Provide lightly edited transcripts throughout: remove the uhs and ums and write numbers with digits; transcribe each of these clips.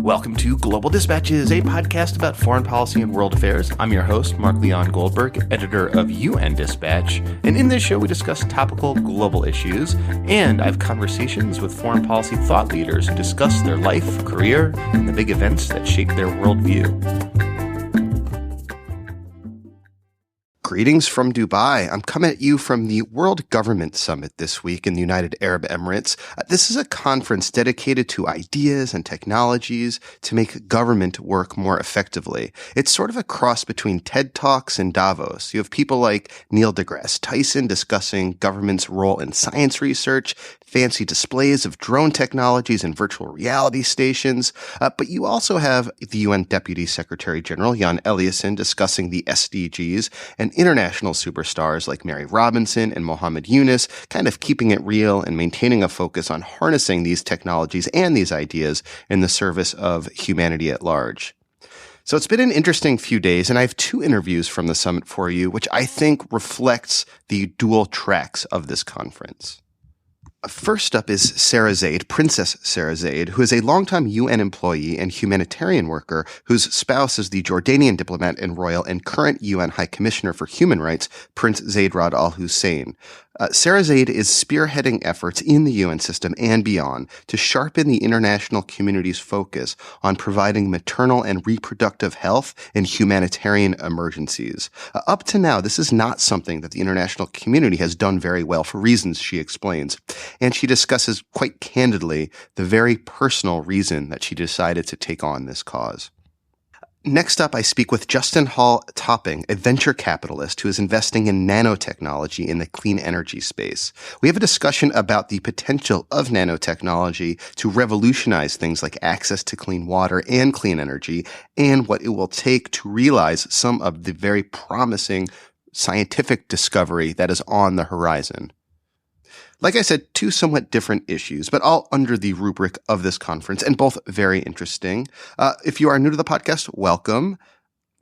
Welcome to Global Dispatches, a podcast about foreign policy and world affairs. I'm your host, Mark Leon Goldberg, editor of UN Dispatch. And in this show, we discuss topical global issues, and I have conversations with foreign policy thought leaders who discuss their life, career, and the big events that shape their worldview. Greetings from Dubai. I'm coming at you from the World Government Summit this week in the United Arab Emirates. This is a conference dedicated to ideas and technologies to make government work more effectively. It's sort of a cross between TED Talks and Davos. You have people like deGrasse Tyson discussing government's role in science research, fancy displays of drone technologies and virtual reality stations. But you also have the UN Deputy Secretary General, Elliason, discussing the SDGs, and international superstars like Mary Robinson and Mohammad Yunus, kind of keeping it real and maintaining a focus on harnessing these technologies and these ideas in the service of humanity at large. So it's been an interesting few days, and I have two interviews from the summit for you, which I think reflects the dual tracks of this conference. First up is Sarah Zeid, Princess Sarah Zeid, who is a longtime UN employee and humanitarian worker whose spouse is the Jordanian diplomat and royal and current UN High Commissioner for Human Rights, Prince Zeid Ra'ad Al Hussein. Sarah Zeid is spearheading efforts in the UN system and beyond to sharpen the international community's focus on providing maternal and reproductive health in humanitarian emergencies. Up to now, this is not something that the international community has done very well for reasons she explains. And she discusses quite candidly the very personal reason that she decided to take on this cause. Next up, I speak with Justin Hall-Topping, a venture capitalist who is investing in nanotechnology in the clean energy space. We have a discussion about the potential of nanotechnology to revolutionize things like access to clean water and clean energy, and what it will take to realize some of the very promising scientific discovery that is on the horizon. Like I said, two somewhat different issues, but all under the rubric of this conference, and both very interesting. If you are new to the podcast, welcome.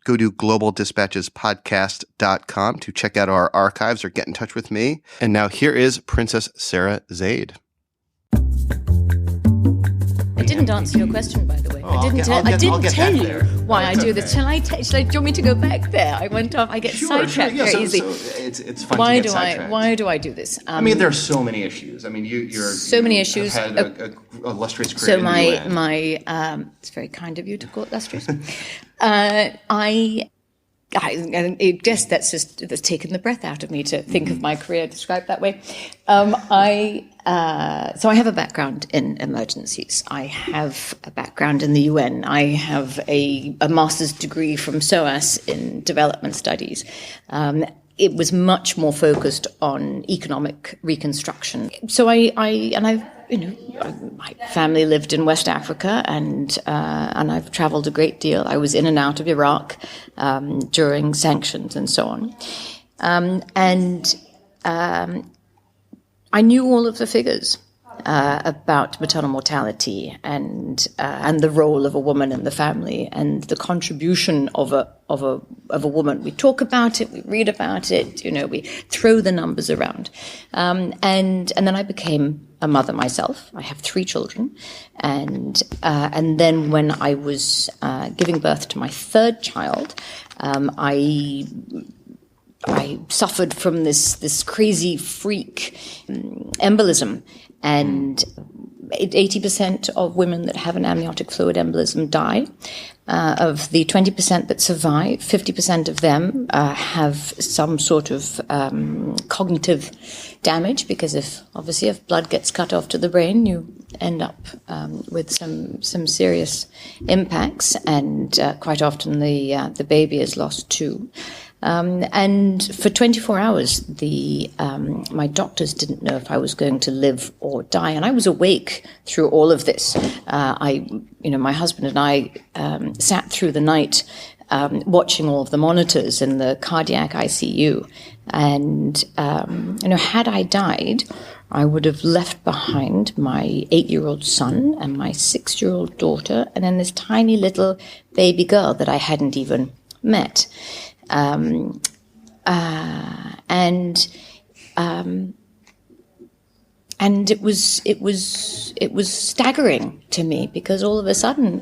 Go to globaldispatchespodcast.com to check out our archives or get in touch with me. And now here is Princess Sarah Zeid. I didn't answer your question, by the way. Oh, I didn't tell you why I do this. Do you want me to go back there? I went off. I get sidetracked very easy. So it's fun to get sidetracked. Why do I do this? There are so many issues. You're so many issues. Have had a illustrious career. So it's very kind of you to call it illustrious. I guess that's taken the breath out of me to think of my career described that way. So I have a background in emergencies. I have a background in the UN. I have a master's degree from SOAS in development studies. It was much more focused on economic reconstruction. So my family lived in West Africa, and I've traveled a great deal. I was in and out of Iraq during sanctions and so on, and I knew all of the figures about maternal mortality and the role of a woman in the family and the contribution of a woman. We talk about it, we read about it, we throw the numbers around, and then I became a mother myself. I have 3 children, and then when I was giving birth to my 3rd child, I suffered from this crazy freak embolism, and 80% of women that have an amniotic fluid embolism die. Of the 20% that survive, 50% of them have some sort of cognitive damage, because if blood gets cut off to the brain, you end up with some serious impacts, and quite often the baby is lost too. And for 24 hours, my doctors didn't know if I was going to live or die, and I was awake through all of this. My husband and I sat through the night watching all of the monitors in the cardiac ICU, and had I died, I would have left behind my 8-year-old son and my 6-year-old daughter, and then this tiny little baby girl that I hadn't even met. And it was staggering to me, because all of a sudden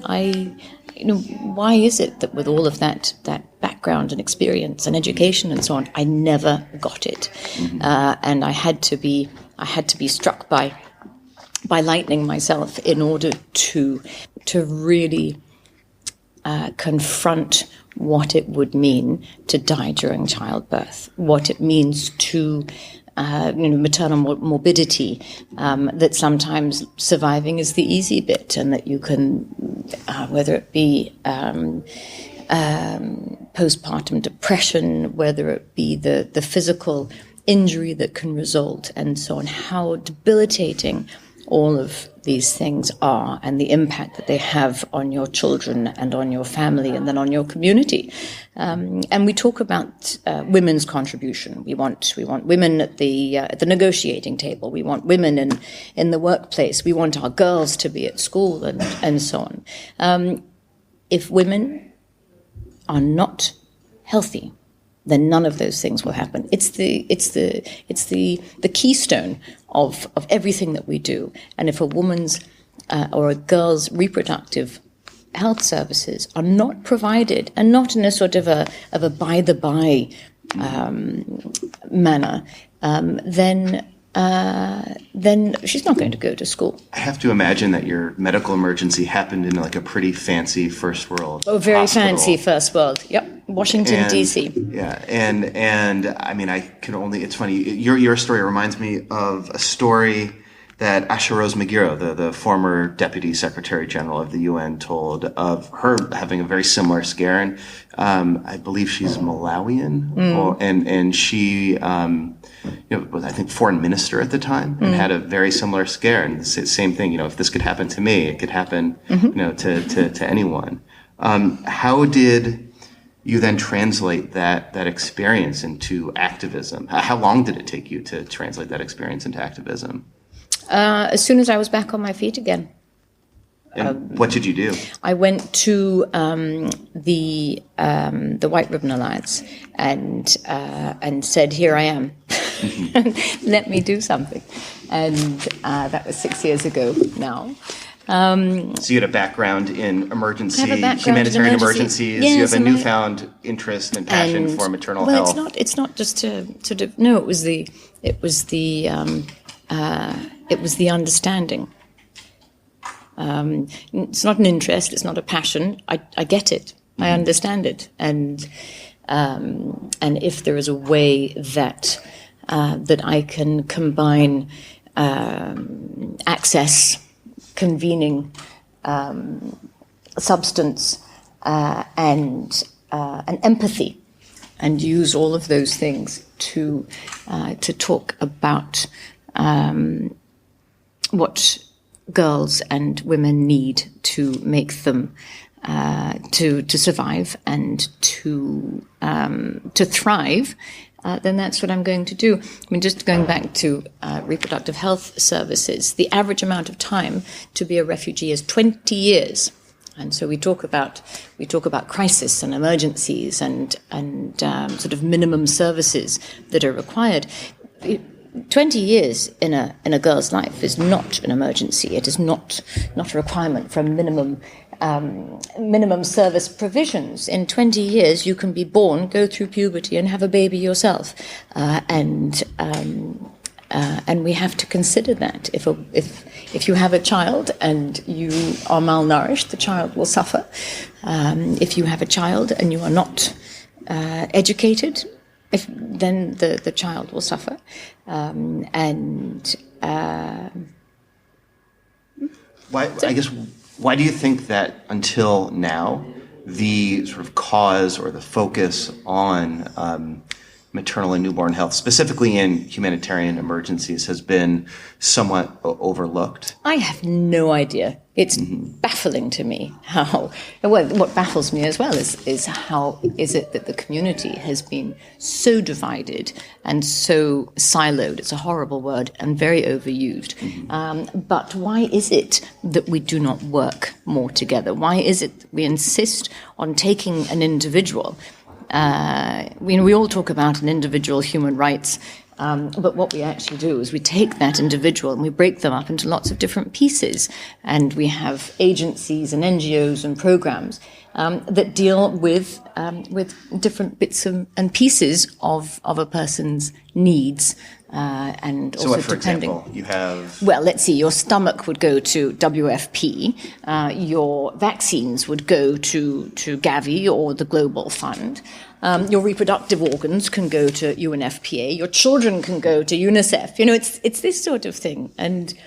why is it that with all of that background and experience and education and so on, I never got it? Mm-hmm. And I had to be struck by lightning myself in order to really confront what it would mean to die during childbirth, what it means to maternal morbidity, that sometimes surviving is the easy bit, and that you can, whether it be postpartum depression, whether it be the physical injury that can result, and so on, how debilitating all of these things are, and the impact that they have on your children and on your family and then on your community. And we talk about women's contribution. We want women at the negotiating table. We want women in the workplace. We want our girls to be at school and so on. If women are not healthy, then none of those things will happen. It's the keystone of everything that we do. And if a woman's or a girl's reproductive health services are not provided, and not in a sort of a by the by manner, then she's not going to go to school. I have to imagine that your medical emergency happened in like a pretty fancy first world. Oh, very hospital. Fancy first world. Yep, Washington D.C. Yeah, and I mean, I can only. It's funny. Your story reminds me of a story that Asha Rose Magiro, the former Deputy Secretary General of the UN, told of her having a very similar scare. And I believe she's Malawian, and she was, I think, foreign minister at the time, and had a very similar scare. And the same thing, if this could happen to me, it could happen, to anyone. How did you then translate that experience into activism? How long did it take you to translate that experience into activism? As soon as I was back on my feet again. And what did you do? I went to the White Ribbon Alliance and said, "Here I am. Let me do something." And that was 6 years ago now. So you had a background in humanitarian emergencies. Yes, you have a newfound interest and passion for maternal health. Well, it's not just to sort of, no. It was the understanding. It's not an interest. It's not a passion. I get it. I understand it. And if there is a way that I can combine access, convening, substance, and empathy, and use all of those things to talk about what girls and women need to make them to survive and to thrive, then that's what I'm going to do. I mean, just going back to reproductive health services, the average amount of time to be a refugee is 20 years. And so we talk about crisis and emergencies and sort of minimum services that are required. 20 years in a girl's life is not an emergency. It is not a requirement for minimum service provisions. In 20 years, you can be born, go through puberty, and have a baby yourself. And we have to consider that. If you have a child and you are malnourished, the child will suffer. If you have a child and you are not educated, then the child will suffer. Why do you think that until now the sort of cause or the focus on maternal and newborn health, specifically in humanitarian emergencies, has been somewhat overlooked? I have no idea. It's baffling to me what baffles me as well is how is it that the community has been so divided and so siloed. It's a horrible word and very overused. But why is it that we do not work more together? Why is it that we insist on taking an individual? We all talk about an individual human rights But what we actually do is we take that individual and we break them up into lots of different pieces. And we have agencies and NGOs and programs that deal with different bits and pieces of a person's needs. And also, so, for example, you have... Well, let's see, your stomach would go to WFP, your vaccines would go to Gavi or the Global Fund, your reproductive organs can go to UNFPA, your children can go to UNICEF. It's this sort of thing. And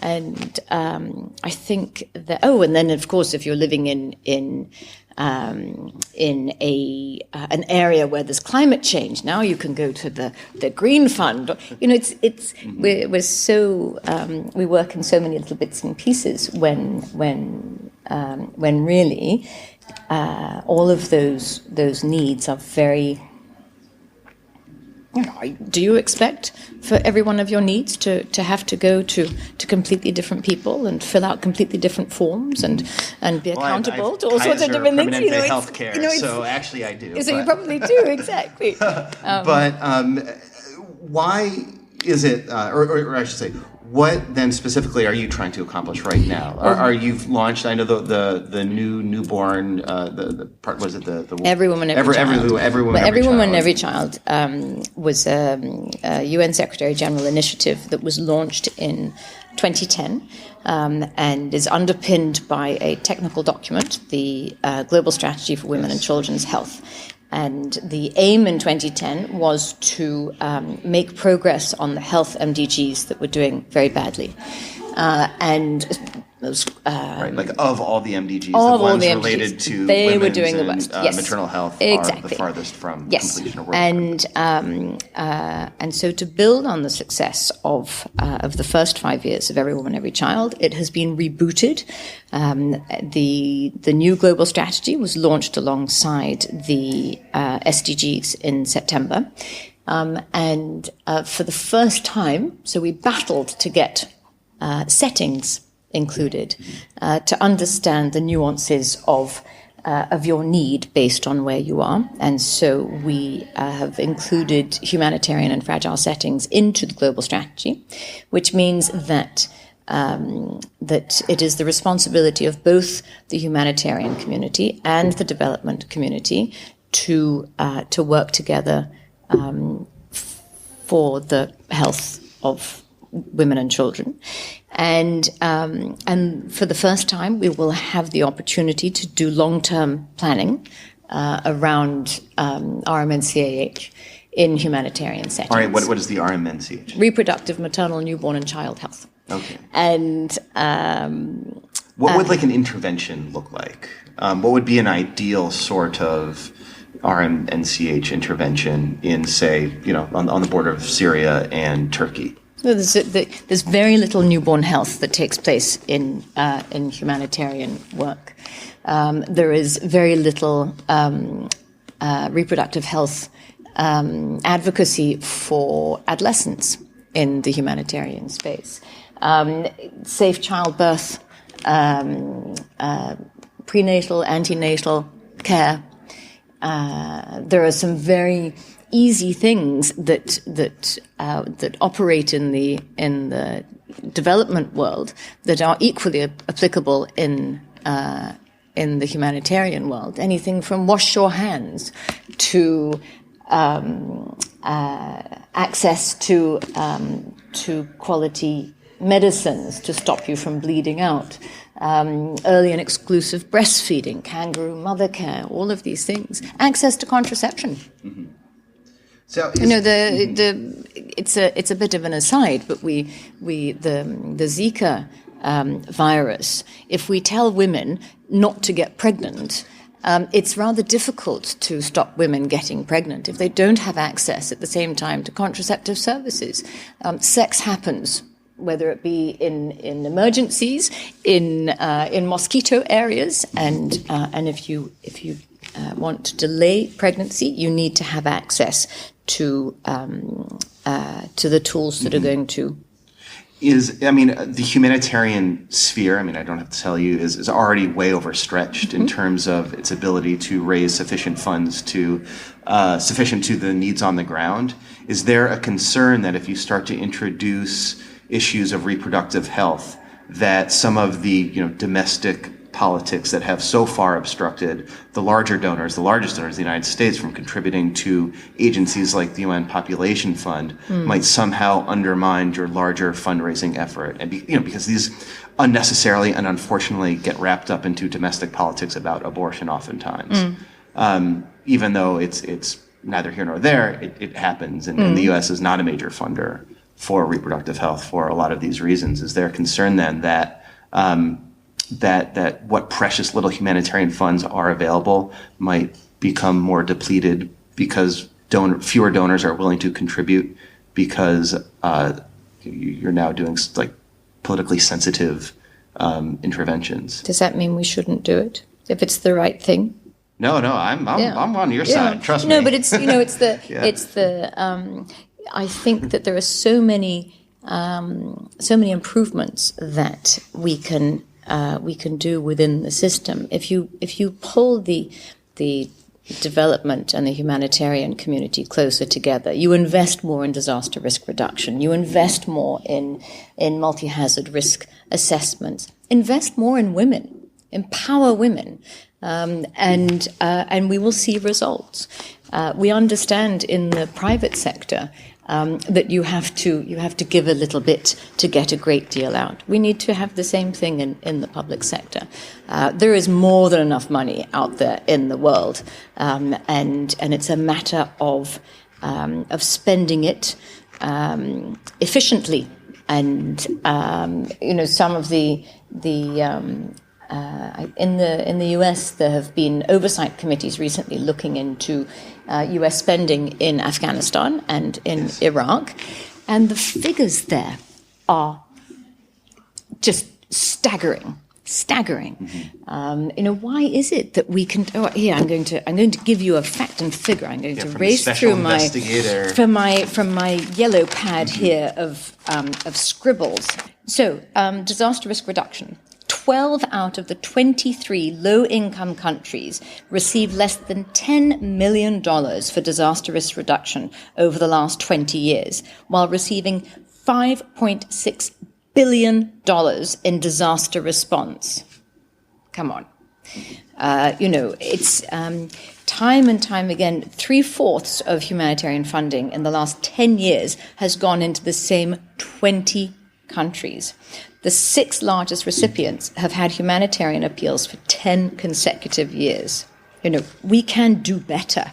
I think that... Oh, and then, of course, if you're living in an area where there's climate change, now you can go to the Green Fund. We're so we work in so many little bits and pieces when really all of those needs are very. Do you expect for every one of your needs to have to go to completely different people and fill out completely different forms and be accountable to all sorts of different things? Healthcare, so actually I do. So you probably do, exactly. But why is it, or I should say, what then specifically are you trying to accomplish right now? Are you've launched? I know the new newborn. The part was it the Every Woman Every Child. Every Woman Every Child was a UN Secretary General initiative that was launched in 2010 and is underpinned by a technical document, the Global Strategy for Women and Children's Health. And the aim in 2010 was to make progress on the health MDGs that were doing very badly. Right, like of all the MDGs, the ones related to they were doing the worst. Maternal health exactly. are the farthest from completion of work. And so to build on the success of the first 5 years of Every Woman, Every Child, it has been rebooted. The new global strategy was launched alongside the SDGs in September. And for the first time, so we battled to get settings included to understand the nuances of your need based on where you are. And so we have included humanitarian and fragile settings into the global strategy, which means that it is the responsibility of both the humanitarian community and the development community to work together for the health of women and children. And for the first time, we will have the opportunity to do long-term planning around RMNCAH in humanitarian settings. All right, what is the RMNCH? Reproductive, maternal, newborn, and child health. Okay. And what would like an intervention look like? What would be an ideal sort of RMNCH intervention in, say, on the border of Syria and Turkey? So there's very little newborn health that takes place in humanitarian work. There is very little reproductive health advocacy for adolescents in the humanitarian space. Safe childbirth, prenatal, antenatal care. There are some very easy things that operate in the development world that are equally applicable in the humanitarian world. Anything from wash your hands to access to quality medicines to stop you from bleeding out. Early and exclusive breastfeeding, kangaroo mother care, all of these things. Access to contraception. Mm-hmm. So it's a bit of an aside, but the Zika virus. If we tell women not to get pregnant, it's rather difficult to stop women getting pregnant if they don't have access at the same time to contraceptive services. Sex happens, whether it be in emergencies, in mosquito areas, and if you want to delay pregnancy, you need to have access to the tools that are going to the humanitarian sphere, I don't have to tell you, is already way overstretched in terms of its ability to raise sufficient funds sufficient to the needs on the ground. Is there a concern that if you start to introduce issues of reproductive health, that some of the domestic politics that have so far obstructed the largest donors, the United States, from contributing to agencies like the UN Population Fund might somehow undermine your larger fundraising effort? And because these unnecessarily and unfortunately get wrapped up into domestic politics about abortion oftentimes. Even though it's neither here nor there, it happens, and the U.S. is not a major funder for reproductive health for a lot of these reasons. Is there a concern then that that what precious little humanitarian funds are available might become more depleted because fewer donors are willing to contribute because you're now doing like politically sensitive interventions? Does that mean we shouldn't do it if it's the right thing? No, I'm on your side. Trust me. No, but it's I think that there are so many improvements that we can do within the system. If you pull the development and the humanitarian community closer together, you invest more in disaster risk reduction, you invest more in multi-hazard risk assessments, invest more in women, empower women, and we will see results. We understand in the private sector that you have to give a little bit to get a great deal out. We need to have the same thing in the public sector. There is more than enough money out there in the world, and it's a matter of spending it efficiently. And some of the in the US, there have been oversight committees recently looking into US spending in Afghanistan and in Iraq, and the figures there are just staggering. Why is it that we can? Oh, here I'm going to give you a fact and figure. I'm going to race through from my yellow pad here of scribbles. So disaster risk reduction. 12 out of the 23 low-income countries receive less than $10 million for disaster risk reduction over the last 20 years, while receiving $5.6 billion in disaster response. Come on. It's time and time again, 3/4 of humanitarian funding in the last 10 years has gone into the same 20 countries. The 6 largest recipients have had humanitarian appeals for 10 consecutive years. We can do better.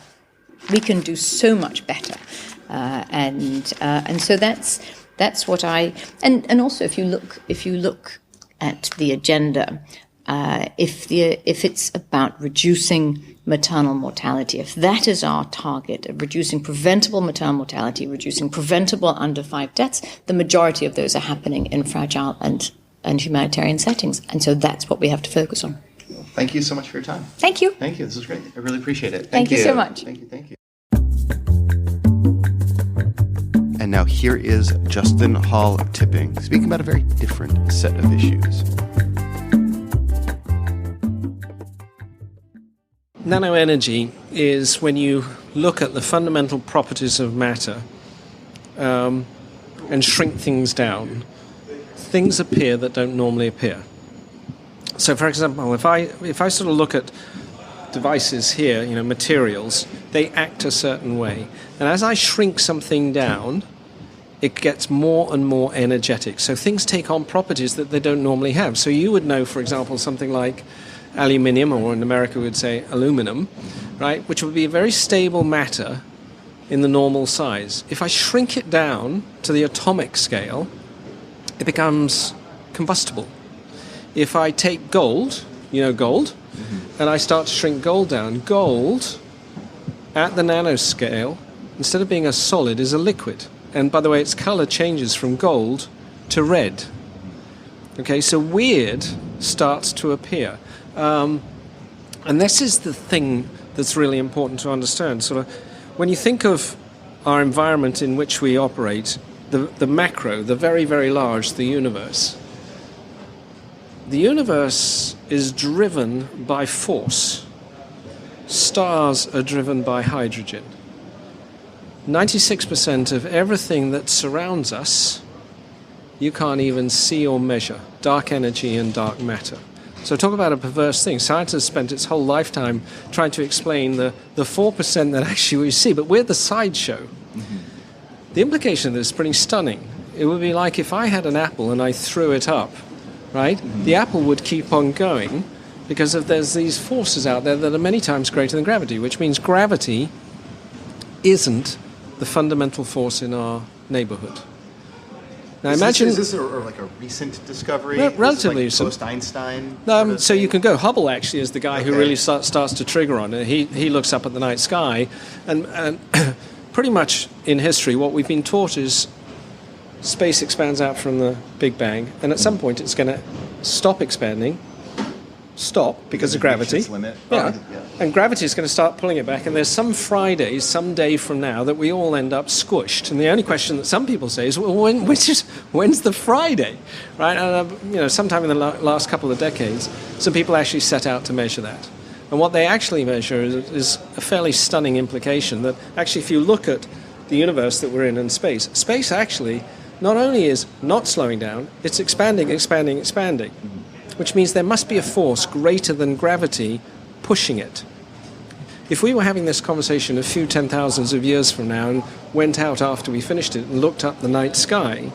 We can do so much better, and so that's what I and also if you look at the agenda, if it's about reducing maternal mortality, if that is our target of reducing preventable maternal mortality, reducing preventable under 5 deaths, the majority of those are happening in fragile and humanitarian settings. And so that's what we have to focus on. Well, thank you so much for your time. Thank you. Thank you. This was great. I really appreciate it. Thank you so much. Thank you. And now here is Justin Hall Tipping, speaking about a very different set of issues. Nanoenergy is when you look at the fundamental properties of matter and shrink things down, things appear that don't normally appear. So, for example, if I sort of look at devices here, materials, they act a certain way. And as I shrink something down, it gets more and more energetic. So things take on properties that they don't normally have. So you would know, for example, something like aluminium, or in America we would say aluminum, right, which would be a very stable matter in the normal size. If I shrink it down to the atomic scale, it becomes combustible. If I take gold, gold, and I start to shrink gold down, gold at the nanoscale, instead of being a solid, is a liquid. And by the way, its color changes from gold to red. Okay, so weird starts to appear. And this is the thing that's really important to understand. Sort of, when you think of our environment in which we operate, the macro, the very, very large, the universe. The universe is driven by force. Stars are driven by hydrogen. 96% of everything that surrounds us, you can't even see or measure. Dark energy and dark matter. So talk about a perverse thing. Science has spent its whole lifetime trying to explain the 4% that actually we see, but we're the sideshow. Mm-hmm. The implication of this is pretty stunning. It would be like if I had an apple and I threw it up, right? Mm-hmm. The apple would keep on going because there's these forces out there that are many times greater than gravity, which means gravity isn't the fundamental force in our neighborhood. Now imagine... Is this like a recent discovery? Relatively recent. Like post-Einstein? So you can go. Hubble actually is the guy who really starts to trigger on it. He looks up at the night sky, and pretty much in history what we've been taught is space expands out from the Big Bang, and at some point it's going to stop expanding, because of gravity. Limit. Yeah. And gravity is going to start pulling it back, and there's some Friday, some day from now, that we all end up squished. And the only question that some people say is, well, when's the Friday, right? And sometime in the last couple of decades, some people actually set out to measure that. And what they actually measure is a fairly stunning implication that actually, if you look at the universe that we're in and space actually not only is not slowing down, it's expanding, which means there must be a force greater than gravity pushing it. If we were having this conversation a few 10,000s of years from now and went out after we finished it and looked up the night sky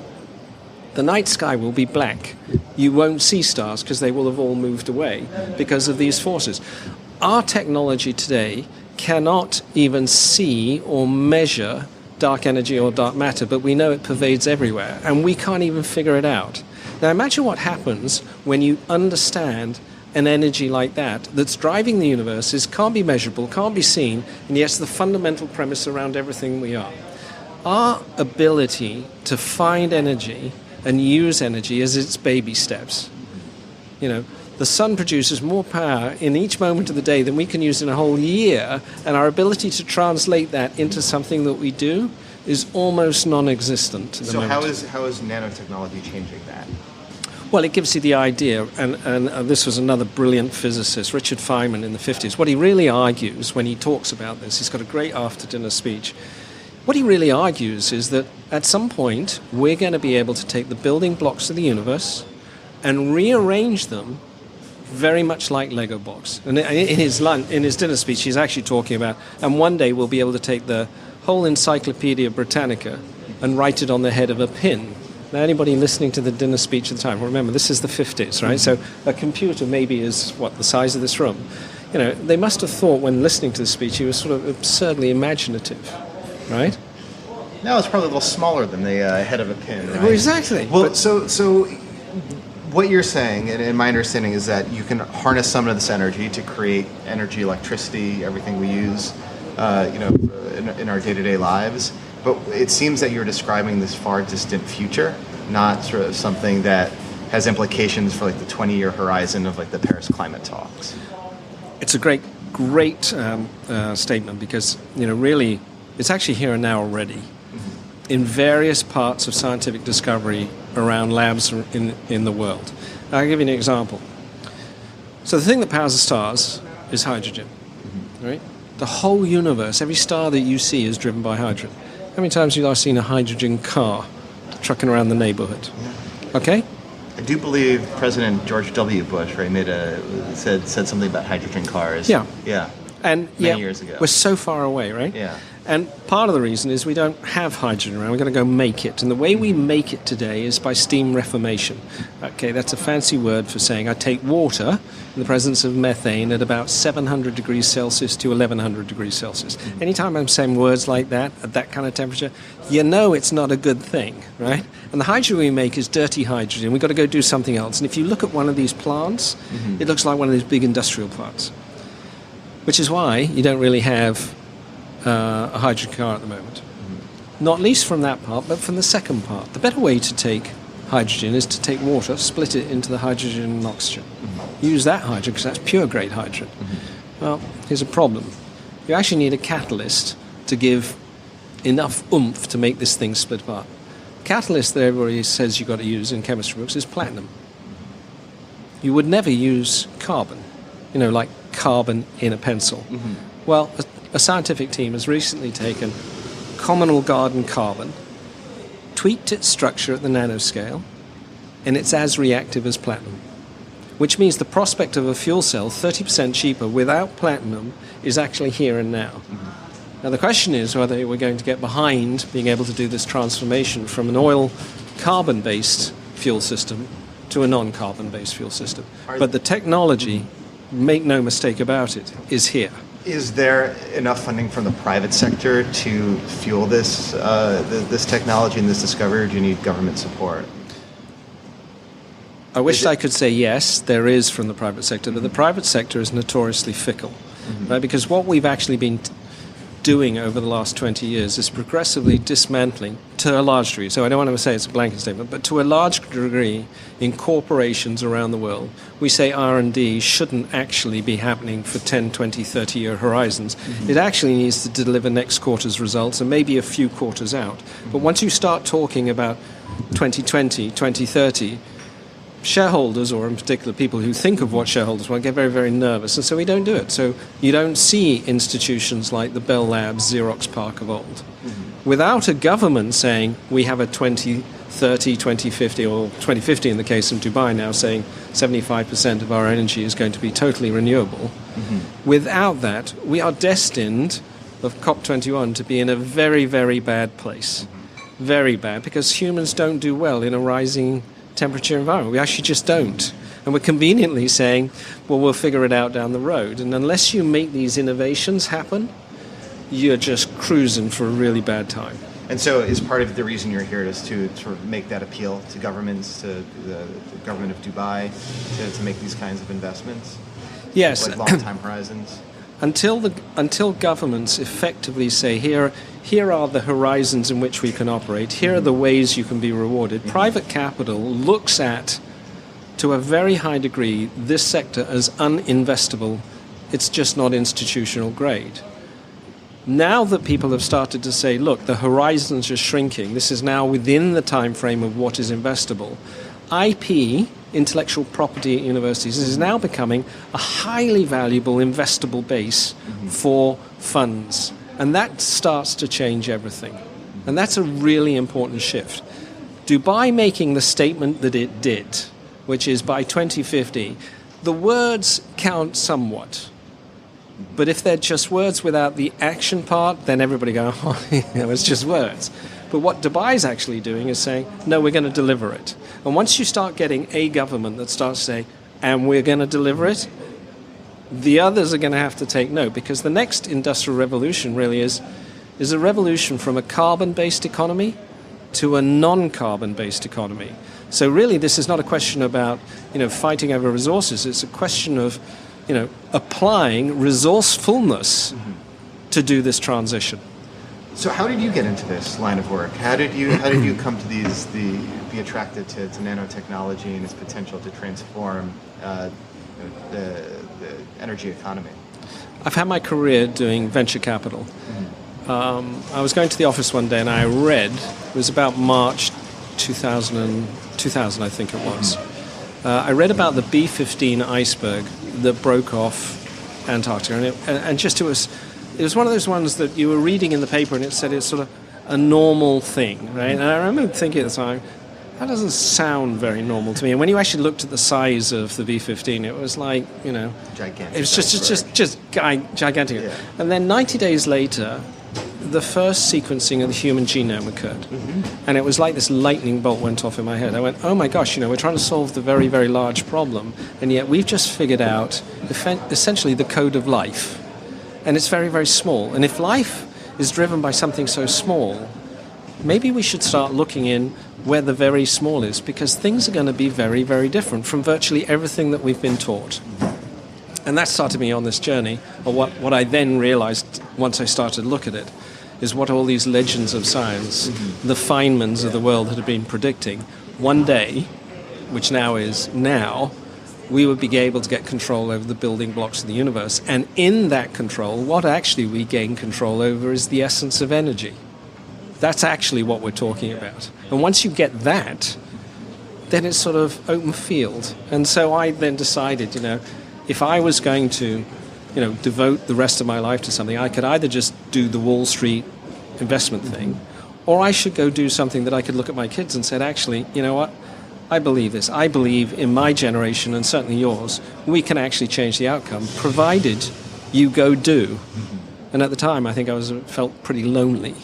will be black. You won't see stars because they will have all moved away because of these forces. Our technology today cannot even see or measure dark energy or dark matter, but we know it pervades everywhere, and we can't even figure it out. Now imagine what happens when you understand an energy like that's driving the universe, can't be measurable, can't be seen, and yet it's the fundamental premise around everything we are. Our ability to find energy and use energy is its baby steps. The sun produces more power in each moment of the day than we can use in a whole year, and our ability to translate that into something that we do is almost non-existent at the moment. So how is nanotechnology changing that? Well, it gives you the idea, and this was another brilliant physicist, Richard Feynman, in the 50s. What he really argues when he talks about this, he's got a great after-dinner speech. What he really argues is that at some point we're going to be able to take the building blocks of the universe and rearrange them very much like Lego blocks. And in his dinner speech, he's actually talking about, and one day we'll be able to take the whole Encyclopedia Britannica and write it on the head of a pin. Now, anybody listening to the dinner speech at the time, remember, this is the 50s, right? So a computer maybe is, the size of this room. They must have thought when listening to the speech he was sort of absurdly imaginative, right? No, it's probably a little smaller than the head of a pin, right? Well, exactly. Well, so what you're saying, and my understanding, is that you can harness some of this energy to create energy, electricity, everything we use, in our day-to-day lives. But it seems that you're describing this far distant future, not sort of something that has implications for the 20-year horizon of the Paris climate talks. It's a great statement because really it's actually here and now already. In various parts of scientific discovery around labs in the world. I'll give you an example. So the thing that powers the stars is hydrogen, right? The whole universe, every star that you see is driven by hydrogen. How many times have you last seen a hydrogen car trucking around the neighborhood? Okay? I do believe President George W. Bush, right, said something about hydrogen cars. Yeah. Yeah. And many years ago. We're so far away, right? Yeah. And part of the reason is we don't have hydrogen around. We're going to go make it. And the way we make it today is by steam reformation. Okay, that's a fancy word for saying I take water in the presence of methane at about 700 degrees Celsius to 1100 degrees Celsius. Anytime I'm saying words like that, at that kind of temperature, it's not a good thing, right? And the hydrogen we make is dirty hydrogen. We've got to go do something else. And if you look at one of these plants, it looks like one of these big industrial plants, which is why you don't really have a hydrogen car at the moment. Not least from that part, but from the second part. The better way to take hydrogen is to take water, split it into the hydrogen and oxygen. Use that hydrogen because that's pure grade hydrogen. Well, here's a problem. You actually need a catalyst to give enough oomph to make this thing split apart. catalyst that everybody says you've got to use in chemistry books is platinum. You would never use carbon, like carbon in a pencil. Mm-hmm. Well, a scientific team has recently taken communal garden carbon, tweaked its structure at the nanoscale, and it's as reactive as platinum, which means the prospect of a fuel cell 30% cheaper without platinum is actually here and now. Mm-hmm. Now the question is whether we're going to get behind being able to do this transformation from an oil carbon-based fuel system to a non-carbon-based fuel system. But the technology, make no mistake about it, is here. Is there enough funding from the private sector to fuel this this technology and this discovery, or do you need government support? I wish I could say yes, there is from the private sector, but the private sector is notoriously fickle, right? Because what we've actually been doing over the last 20 years is progressively dismantling, to a large degree, so I don't want to say it's a blanket statement, but to a large degree in corporations around the world, we say R&D shouldn't actually be happening for 10, 20, 30-year horizons. Mm-hmm. It actually needs to deliver next quarter's results and maybe a few quarters out. Mm-hmm. But once you start talking about 2020, 2030, shareholders, or in particular people who think of what shareholders want, get very, very nervous, and so we don't do it. So you don't see institutions like the Bell Labs, Xerox PARC of old. Mm-hmm. Without a government saying we have a 2030, 2050, or 2050 in the case of Dubai now saying 75% of our energy is going to be totally renewable. Mm-hmm. Without that, we are destined, of COP21, to be in a very, very bad place. Mm-hmm. Very bad, because humans don't do well in a rising temperature environment. We actually just don't. And we're conveniently saying, well, we'll figure it out down the road. And unless you make these innovations happen, you're just cruising for a really bad time. And so is part of the reason you're here is to sort of make that appeal to governments, to the government of Dubai, to make these kinds of investments? Yes. Like long time horizons? Until governments effectively say, here are the horizons in which we can operate, here are the ways you can be rewarded. Mm-hmm. Private capital looks at, to a very high degree, this sector as uninvestable. It's just not institutional grade. Now that people have started to say, look, the horizons are shrinking, this is now within the time frame of what is investable, IP, intellectual property at universities, is now becoming a highly valuable investable base for funds. And that starts to change everything. And that's a really important shift. Dubai making the statement that it did, which is by 2050, the words count somewhat. But if they're just words without the action part, then everybody goes, oh, it's just words. But what Dubai is actually doing is saying, no, we're going to deliver it. And once you start getting a government that starts saying, and we're going to deliver it, the others are going to have to take note, because the next industrial revolution really is a revolution from a carbon-based economy to a non-carbon-based economy. So really this is not a question about, fighting over resources. It's a question of, applying resourcefulness to do this transition. So how did you get into this line of work? How did you come to be attracted to nanotechnology and its potential to transform the energy economy? I've had my career doing venture capital. I was going to the office one day and I read, it was about March 2000 I think it was. I read about the B-15 iceberg that broke off Antarctica, and it was one of those ones that you were reading in the paper and it said it's sort of a normal thing, right? And I remember thinking at the time, that doesn't sound very normal to me. And when you actually looked at the size of the B-15, it was like, gigantic. It was just gigantic. Yeah. And then 90 days later, the first sequencing of the human genome occurred. And it was like this lightning bolt went off in my head. I went, oh my gosh, we're trying to solve the very, very large problem, and yet we've just figured out essentially the code of life. And it's very, very small. And if life is driven by something so small, maybe we should start looking in where the very small is, because things are going to be very, very different from virtually everything that we've been taught. And that started me on this journey, or what I then realized once I started to look at it, is what all these legends of science, the Feynmans of the world had been predicting. One day, which now is now, we would be able to get control over the building blocks of the universe. And in that control, what actually we gain control over is the essence of energy. That's actually what we're talking about. And once you get that, then it's sort of open field. And so I then decided, if I was going to, devote the rest of my life to something, I could either just do the Wall Street investment thing, or I should go do something that I could look at my kids and said, actually, you know what? I believe this. I believe in my generation, and certainly yours, we can actually change the outcome, provided you go do. And at the time, I think I felt pretty lonely.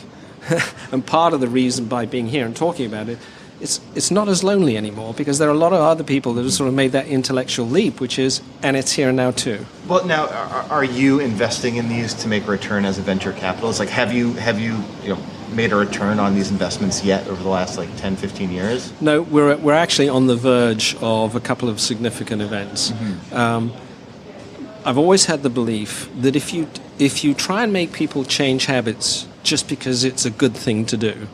And part of the reason by being here and talking about it, it's not as lonely anymore, because there are a lot of other people that have sort of made that intellectual leap, which is, and it's here now too. Well, now, are you investing in these to make a return as a venture capitalist? Like, have you made a return on these investments yet over the last 10, 15 years? No, we're actually on the verge of a couple of significant events. I've always had the belief that if you try and make people change habits just because it's a good thing to do,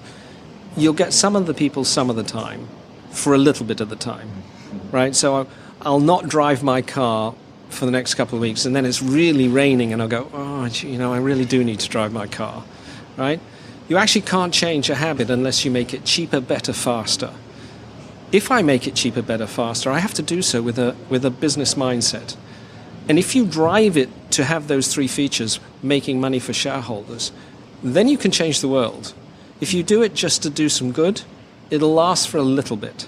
you'll get some of the people some of the time for a little bit of the time, right? So I'll not drive my car for the next couple of weeks, and then it's really raining, and I'll go, I really do need to drive my car, right? You actually can't change a habit unless you make it cheaper, better, faster. If I make it cheaper, better, faster, I have to do so with a business mindset. And if you drive it to have those three features, making money for shareholders, then you can change the world. If you do it just to do some good, it'll last for a little bit.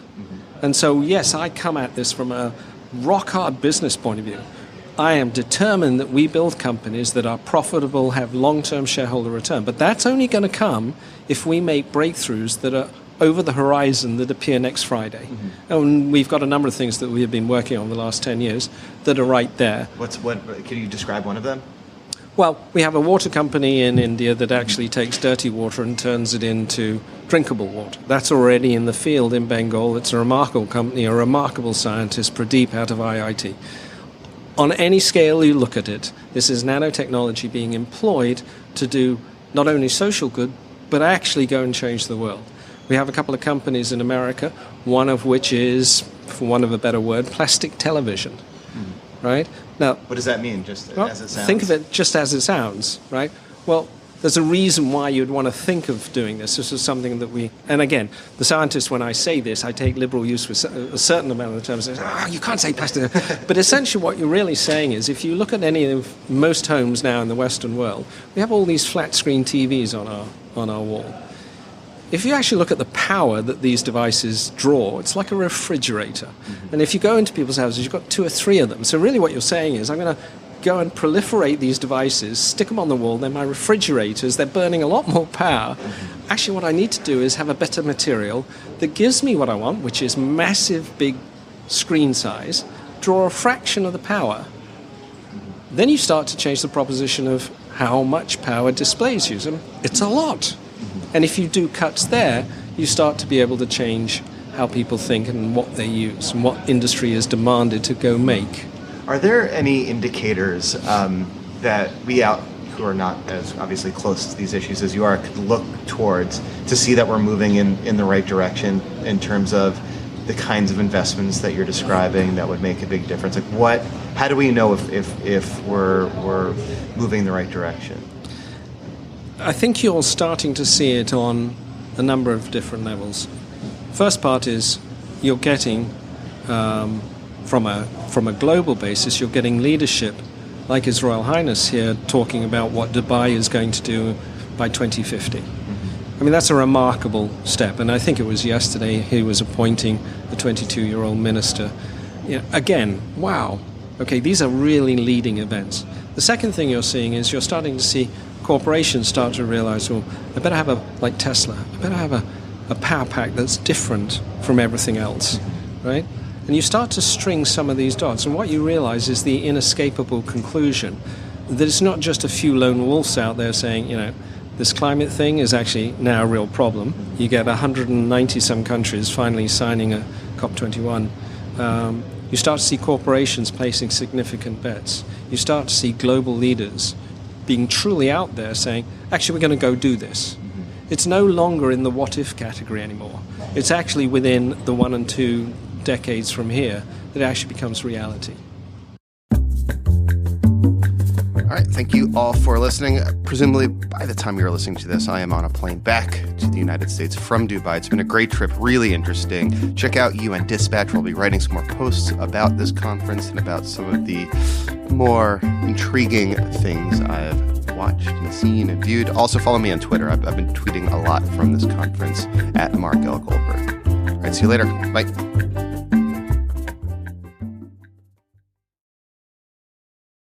And so, yes, I come at this from a rock-hard business point of view. I am determined that we build companies that are profitable, have long-term shareholder return. But that's only going to come if we make breakthroughs that are over the horizon that appear next Friday. And we've got a number of things that we have been working on the last 10 years that are right there. Can you describe one of them? Well, we have a water company in India that actually takes dirty water and turns it into drinkable water. That's already in the field in Bengal. It's a remarkable company, a remarkable scientist, Pradeep out of IIT. On any scale you look at it, this is nanotechnology being employed to do not only social good, but actually go and change the world. We have a couple of companies in America, one of which is, for want of a better word, plastic television, right? Now, what does that mean, just as it sounds? Think of it just as it sounds, right? Well, there's a reason why you'd want to think of doing this. This is something that and again, the scientists, when I say this, I take liberal use with a certain amount of the terms. You can't say plastic. But essentially what you're really saying is, if you look at most homes now in the Western world, we have all these flat screen TVs on our wall. If you actually look at the power that these devices draw, it's like a refrigerator. And if you go into people's houses, you've got 2 or 3 of them. So really what you're saying is, I'm going to go and proliferate these devices, stick them on the wall, they're my refrigerators, they're burning a lot more power. Actually, what I need to do is have a better material that gives me what I want, which is massive, big screen size, draw a fraction of the power. Then you start to change the proposition of how much power displays use. And it's a lot. And if you do cuts there, you start to be able to change how people think and what they use and what industry is demanded to go make. Are there any indicators that we who are not as obviously close to these issues as you are could look towards to see that we're moving in the right direction in terms of the kinds of investments that you're describing that would make a big difference? Like how do we know if we're moving in the right direction? I think you're starting to see it on a number of different levels. First part is you're getting, from a global basis, you're getting leadership like His Royal Highness here talking about what Dubai is going to do by 2050. I mean, that's a remarkable step, and I think it was yesterday he was appointing a 22-year-old minister. Again, wow. Okay, these are really leading events. The second thing you're seeing is you're starting to see corporations start to realize, well, I better have like Tesla, I better have a power pack that's different from everything else, right? And you start to string some of these dots, and what you realize is the inescapable conclusion that it's not just a few lone wolves out there saying, this climate thing is actually now a real problem. You get 190-some countries finally signing a COP21. You start to see corporations placing significant bets. You start to see global leaders being truly out there saying, actually, we're going to go do this. It's no longer in the what-if category anymore. It's actually within the 1 and 2 decades from here that it actually becomes reality. All right, thank you all for listening. Presumably, by the time you're listening to this, I am on a plane back to the United States from Dubai. It's been a great trip, really interesting. Check out UN Dispatch. We'll be writing some more posts about this conference and about some of the more intriguing things I've watched and seen and viewed. Also, follow me on Twitter. I've been tweeting a lot from this conference at Mark L. Goldberg. All right, see you later. Bye.